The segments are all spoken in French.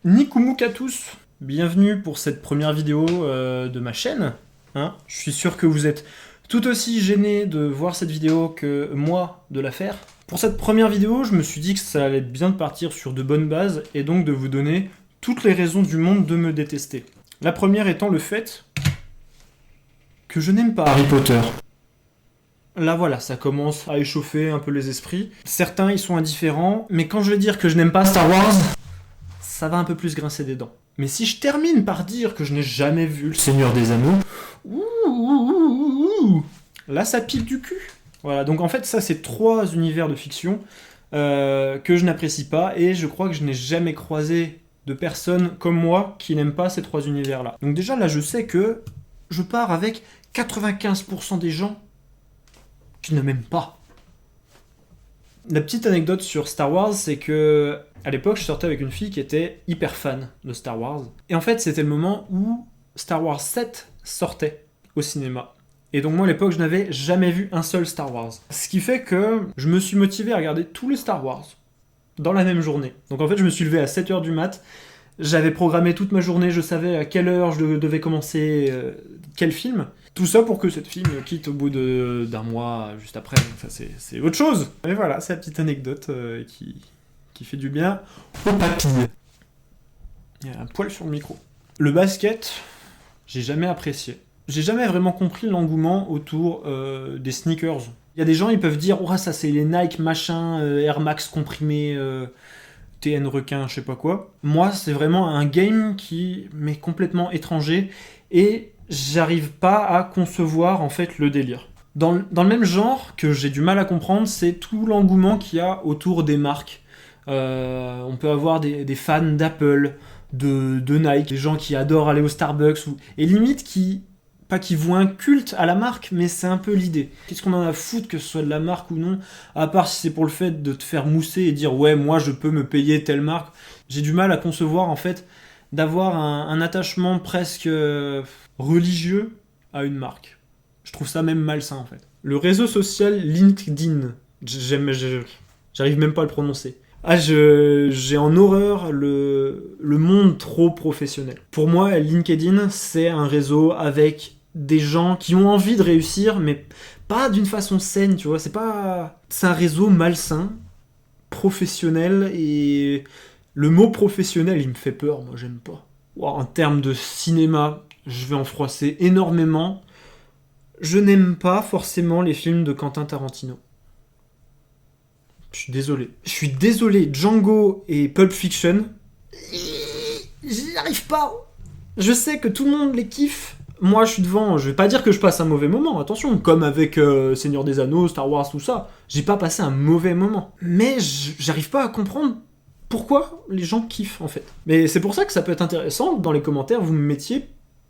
Nikoumouka à tous, bienvenue pour cette première vidéo de ma chaîne. Je suis sûr que vous êtes tout aussi gênés de voir cette vidéo que moi de la faire. Pour cette première vidéo, je me suis dit que ça allait être bien de partir sur de bonnes bases et donc de vous donner toutes les raisons du monde de me détester. La première étant le fait que je n'aime pas Harry Potter. Là voilà, ça commence à échauffer un peu les esprits. Certains y sont indifférents, mais quand je vais dire que je n'aime pas Star Wars, ça va un peu plus grincer des dents. Mais si je termine par dire que je n'ai jamais vu Le Seigneur des Anneaux, là ça pique du cul. Voilà, donc en fait ça c'est 3 univers de fiction que je n'apprécie pas, et je crois que je n'ai jamais croisé de personne comme moi qui n'aime pas ces 3 univers là. Donc déjà là je sais que je pars avec 95% des gens qui ne m'aiment pas. La petite anecdote sur Star Wars, c'est que à l'époque, je sortais avec une fille qui était hyper fan de Star Wars. Et en fait, c'était le moment où Star Wars 7 sortait au cinéma. Et donc moi, à l'époque, je n'avais jamais vu un seul Star Wars. Ce qui fait que je me suis motivé à regarder tous les Star Wars dans la même journée. Donc en fait, je me suis levé à 7h du mat'. J'avais programmé toute ma journée, je savais à quelle heure je devais commencer quel film. Tout ça pour que cette fille me quitte au bout d'un mois, juste après. Donc ça, c'est autre chose. Mais voilà, c'est la petite anecdote qui fait du bien aux papilles. Il y a un poil sur le micro. Le basket, j'ai jamais apprécié. J'ai jamais vraiment compris l'engouement autour des sneakers. Il y a des gens, ils peuvent dire « Oh, ça c'est les Nike machin, Air Max comprimés... TN requin, je sais pas quoi. » Moi, c'est vraiment un game qui m'est complètement étranger et j'arrive pas à concevoir en fait le délire. Dans le même genre que j'ai du mal à comprendre, c'est tout l'engouement qu'il y a autour des marques. On peut avoir des fans d'Apple, de Nike, des gens qui adorent aller au Starbucks, et limite pas qui vouent un culte à la marque, mais c'est un peu l'idée. Qu'est-ce qu'on en a à foutre que ce soit de la marque ou non, à part si c'est pour le fait de te faire mousser et dire ouais, moi je peux me payer telle marque. J'ai du mal à concevoir en fait d'avoir un attachement presque religieux à une marque. Je trouve ça même malsain en fait. Le réseau social LinkedIn, j'arrive même pas à le prononcer. J'ai en horreur le monde trop professionnel. Pour moi, LinkedIn, c'est un réseau avec des gens qui ont envie de réussir, mais pas d'une façon saine, tu vois. C'est un réseau malsain, professionnel, et le mot professionnel, il me fait peur, moi, j'aime pas. En termes de cinéma, je vais en froisser énormément. Je n'aime pas forcément les films de Quentin Tarantino. Je suis désolé, Django et Pulp Fiction, j'y arrive pas. Je sais que tout le monde les kiffe. Moi, je suis devant, je vais pas dire que je passe un mauvais moment, attention, comme avec Seigneur des Anneaux, Star Wars, tout ça. J'ai pas passé un mauvais moment. Mais j'arrive pas à comprendre pourquoi les gens kiffent, en fait. Mais c'est pour ça que ça peut être intéressant, dans les commentaires, vous me mettiez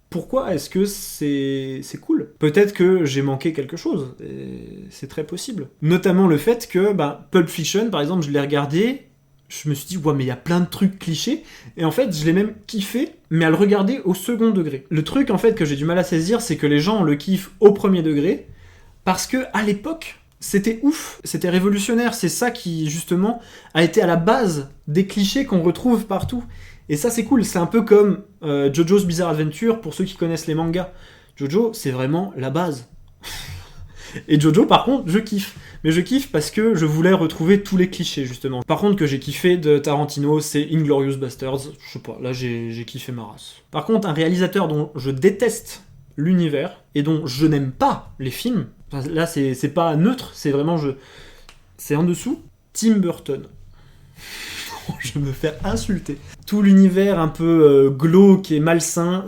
pourquoi est-ce que c'est cool. Peut-être que j'ai manqué quelque chose, et c'est très possible. Notamment le fait que Pulp Fiction, par exemple, je l'ai regardé, je me suis dit, ouais, mais il y a plein de trucs clichés, et en fait, je l'ai même kiffé, mais à le regarder au second degré. Le truc, en fait, que j'ai du mal à saisir, c'est que les gens le kiffent au premier degré, parce que à l'époque, c'était ouf, c'était révolutionnaire, c'est ça qui, justement, a été à la base des clichés qu'on retrouve partout. Et ça, c'est cool, c'est un peu comme JoJo's Bizarre Adventure, pour ceux qui connaissent les mangas. JoJo, c'est vraiment la base. Et JoJo, par contre, je kiffe. Mais je kiffe parce que je voulais retrouver tous les clichés, justement. Par contre, que j'ai kiffé de Tarantino, c'est Inglourious Basterds. Je sais pas, là, j'ai kiffé ma race. Par contre, un réalisateur dont je déteste l'univers, et dont je n'aime pas les films, là, c'est pas neutre, c'est vraiment... c'est en dessous, Tim Burton. Je vais me faire insulter. Tout l'univers un peu glauque et malsain.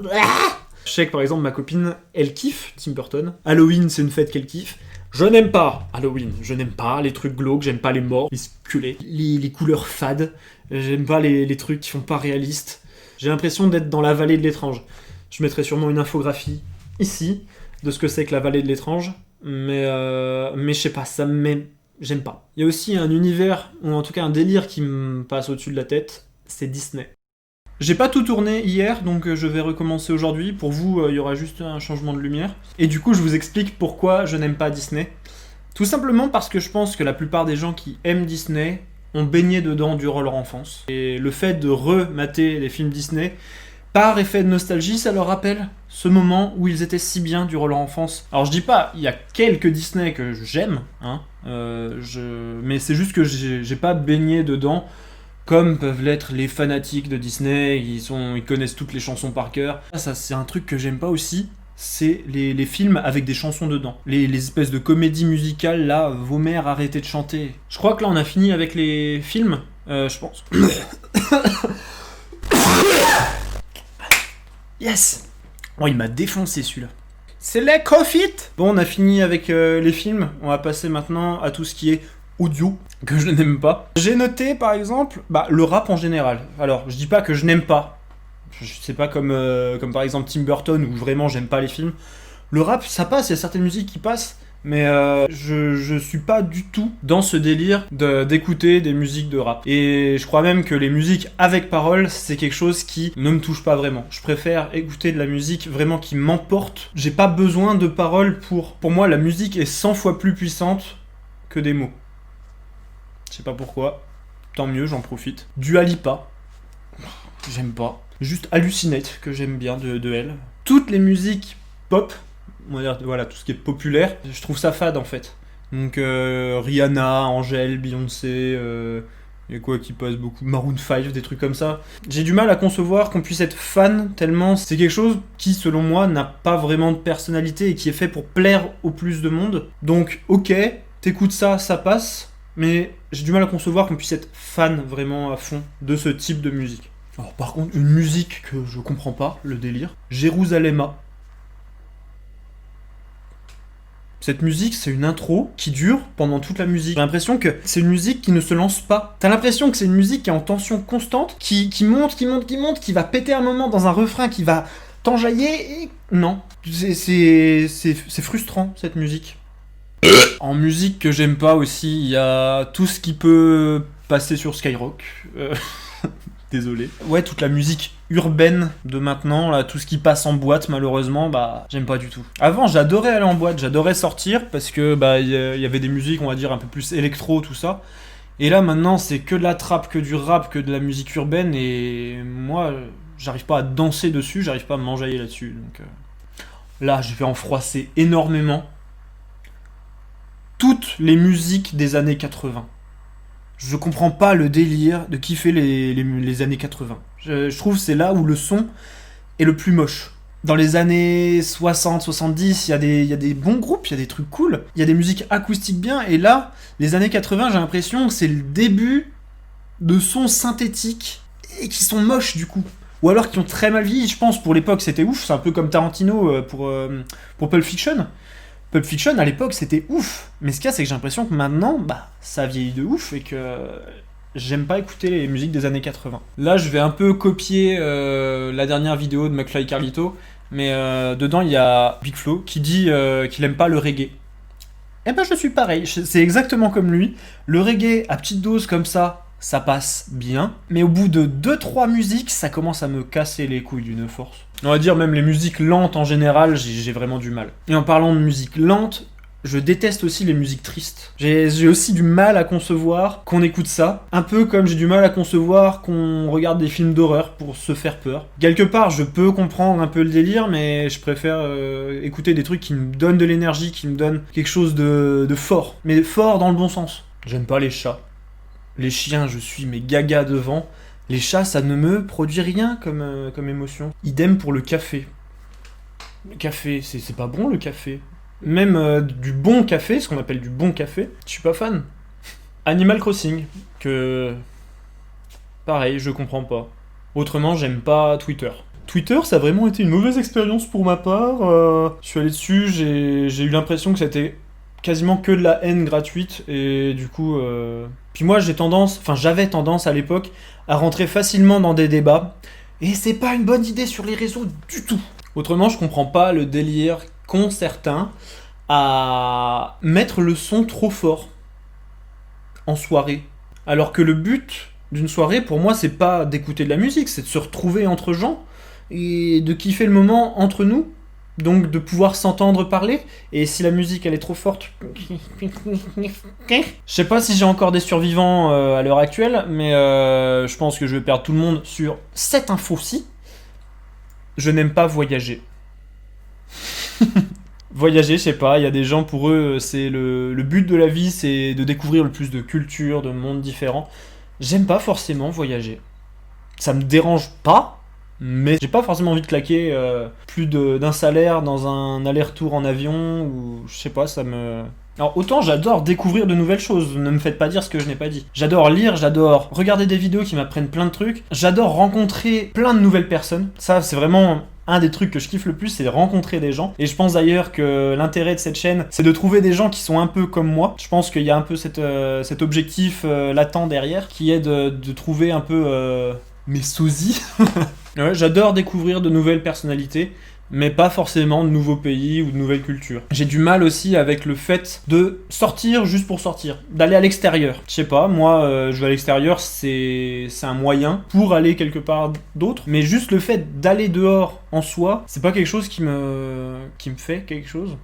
Je sais que par exemple ma copine, elle kiffe Tim Burton. Halloween, c'est une fête qu'elle kiffe. Je n'aime pas Halloween, je n'aime pas les trucs glauques, j'aime pas les morts, les squelettes, les couleurs fades, j'aime pas les trucs qui font pas réalistes. J'ai l'impression d'être dans la vallée de l'étrange. Je mettrai sûrement une infographie ici de ce que c'est que la vallée de l'étrange, mais je sais pas, ça me met... J'aime pas. Il y a aussi un univers, ou en tout cas un délire qui me passe au-dessus de la tête, c'est Disney. J'ai pas tout tourné hier, donc je vais recommencer aujourd'hui. Pour vous, il y aura juste un changement de lumière. Et du coup, je vous explique pourquoi je n'aime pas Disney. Tout simplement parce que je pense que la plupart des gens qui aiment Disney ont baigné dedans durant leur enfance. Et le fait de remater les films Disney, par effet de nostalgie, ça leur rappelle ce moment où ils étaient si bien durant leur enfance. Alors je dis pas, il y a quelques Disney que j'aime, hein, mais c'est juste que j'ai pas baigné dedans, comme peuvent l'être les fanatiques de Disney, ils connaissent toutes les chansons par cœur. Ça c'est un truc que j'aime pas aussi, c'est les films avec des chansons dedans. Les espèces de comédies musicales, là, vos mères arrêtez de chanter. Je crois que là on a fini avec les films, je pense. Yes! Oh, il m'a défoncé celui-là. C'est les Coffee! Bon, on a fini avec les films. On va passer maintenant à tout ce qui est audio, que je n'aime pas. J'ai noté, par exemple, le rap en général. Alors, je dis pas que je n'aime pas. C'est pas comme par exemple Tim Burton, où vraiment j'aime pas les films. Le rap, ça passe, il y a certaines musiques qui passent. Mais je suis pas du tout dans ce délire d'écouter des musiques de rap. Et je crois même que les musiques avec paroles, c'est quelque chose qui ne me touche pas vraiment. Je préfère écouter de la musique vraiment qui m'emporte. J'ai pas besoin de paroles pour... Pour moi, la musique est 100 fois plus puissante que des mots. Je sais pas pourquoi. Tant mieux, j'en profite. Dua Lipa. J'aime pas. Juste Hallucinate, que j'aime bien de elle. Toutes les musiques pop... On va dire, voilà, tout ce qui est populaire, je trouve ça fade en fait. Donc Rihanna, Angèle, Beyoncé, y a quoi qui passe beaucoup, Maroon 5, des trucs comme ça. J'ai du mal à concevoir qu'on puisse être fan tellement c'est quelque chose qui, selon moi, n'a pas vraiment de personnalité et qui est fait pour plaire au plus de monde. Donc ok, t'écoutes ça, ça passe, mais j'ai du mal à concevoir qu'on puisse être fan vraiment à fond de ce type de musique. Alors par contre, une musique que je comprends pas, le délire, Jérusalema. Cette musique, c'est une intro qui dure pendant toute la musique. J'ai l'impression que c'est une musique qui ne se lance pas. T'as l'impression que c'est une musique qui est en tension constante, qui monte, qui va péter un moment dans un refrain qui va t'enjailler et... Non. C'est frustrant, cette musique. En musique que j'aime pas aussi, il y a tout ce qui peut passer sur Skyrock. Désolé. Ouais, toute la musique urbaine de maintenant, là, tout ce qui passe en boîte, malheureusement, j'aime pas du tout. Avant, j'adorais aller en boîte, j'adorais sortir, parce que, y avait des musiques, on va dire, un peu plus électro, tout ça. Et là, maintenant, c'est que de la trap, que du rap, que de la musique urbaine, et moi, j'arrive pas à danser dessus, j'arrive pas à m'enjailler là-dessus, donc... Là, je vais en froisser énormément. Toutes les musiques des années 80. Je comprends pas le délire de kiffer les années 80. Je trouve que c'est là où le son est le plus moche. Dans les années 60, 70, il y a des bons groupes, il y a des trucs cool, il y a des musiques acoustiques bien, et là, les années 80, j'ai l'impression que c'est le début de sons synthétiques, et qui sont moches du coup. Ou alors qui ont très mal vieilli, je pense, pour l'époque c'était ouf, c'est un peu comme Tarantino pour Pulp Fiction. Pulp Fiction, à l'époque, c'était ouf. Mais ce qu'il y a, c'est que j'ai l'impression que maintenant, ça vieillit de ouf et que j'aime pas écouter les musiques des années 80. Là, je vais un peu copier la dernière vidéo de McFly et Carlito, mais dedans, il y a Big Flo qui dit qu'il aime pas le reggae. Eh ben, je suis pareil. C'est exactement comme lui. Le reggae, à petite dose comme ça passe bien. Mais au bout de 2-3 musiques, ça commence à me casser les couilles d'une force. On va dire même les musiques lentes en général, j'ai vraiment du mal. Et en parlant de musique lente, je déteste aussi les musiques tristes. J'ai aussi du mal à concevoir qu'on écoute ça. Un peu comme j'ai du mal à concevoir qu'on regarde des films d'horreur pour se faire peur. Quelque part, je peux comprendre un peu le délire, mais je préfère écouter des trucs qui me donnent de l'énergie, qui me donnent quelque chose de fort. Mais fort dans le bon sens. J'aime pas les chats. Les chiens, je suis mes gaga devant. Les chats, ça ne me produit rien comme émotion. Idem pour le café. Le café, c'est pas bon le café. Même du bon café, ce qu'on appelle du bon café, je suis pas fan. Animal Crossing, que... Pareil, je comprends pas. Autrement, j'aime pas Twitter. Twitter, ça a vraiment été une mauvaise expérience pour ma part. Je suis allé dessus, j'ai eu l'impression que c'était quasiment que de la haine gratuite, et du coup... Puis moi, j'avais tendance à l'époque à rentrer facilement dans des débats, et c'est pas une bonne idée sur les réseaux du tout. Autrement, je comprends pas le délire qu'ont certains à mettre le son trop fort en soirée. Alors que le but d'une soirée, pour moi, c'est pas d'écouter de la musique, c'est de se retrouver entre gens et de kiffer le moment entre nous. Donc de pouvoir s'entendre parler, et si la musique elle est trop forte... Je sais pas si j'ai encore des survivants à l'heure actuelle, mais je pense que je vais perdre tout le monde sur cette info-ci. Je n'aime pas voyager. Voyager, je sais pas, il y a des gens pour eux, c'est le but de la vie, c'est de découvrir le plus de cultures, de mondes différents. J'aime pas forcément voyager. Ça me dérange pas, mais j'ai pas forcément envie de claquer plus d'un salaire dans un aller-retour en avion, ou je sais pas, ça me... Alors autant j'adore découvrir de nouvelles choses, ne me faites pas dire ce que je n'ai pas dit. J'adore lire, j'adore regarder des vidéos qui m'apprennent plein de trucs, j'adore rencontrer plein de nouvelles personnes. Ça c'est vraiment un des trucs que je kiffe le plus, c'est de rencontrer des gens. Et je pense d'ailleurs que l'intérêt de cette chaîne, c'est de trouver des gens qui sont un peu comme moi. Je pense qu'il y a un peu cet objectif latent derrière, qui est de trouver un peu mes sosies. Ouais, j'adore découvrir de nouvelles personnalités, mais pas forcément de nouveaux pays ou de nouvelles cultures. J'ai du mal aussi avec le fait de sortir juste pour sortir, d'aller à l'extérieur. Je sais pas, moi, je vais à l'extérieur, c'est un moyen pour aller quelque part d'autre, mais juste le fait d'aller dehors en soi, c'est pas quelque chose qui me fait quelque chose.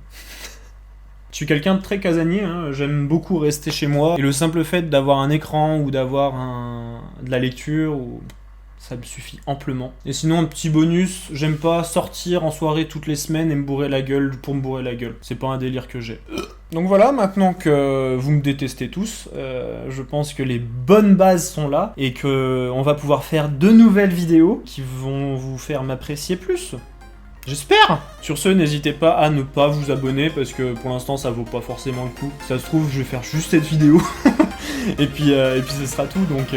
Je suis quelqu'un de très casanier, hein. J'aime beaucoup rester chez moi, et le simple fait d'avoir un écran ou d'avoir de la lecture ou... ça me suffit amplement. Et sinon, un petit bonus, j'aime pas sortir en soirée toutes les semaines et me bourrer la gueule pour me bourrer la gueule. C'est pas un délire que j'ai. Donc voilà, maintenant que vous me détestez tous, je pense que les bonnes bases sont là et que on va pouvoir faire de nouvelles vidéos qui vont vous faire m'apprécier plus. J'espère. Sur ce, n'hésitez pas à ne pas vous abonner parce que pour l'instant ça vaut pas forcément le coup. Ça se trouve, je vais faire juste cette vidéo et puis ce sera tout. Donc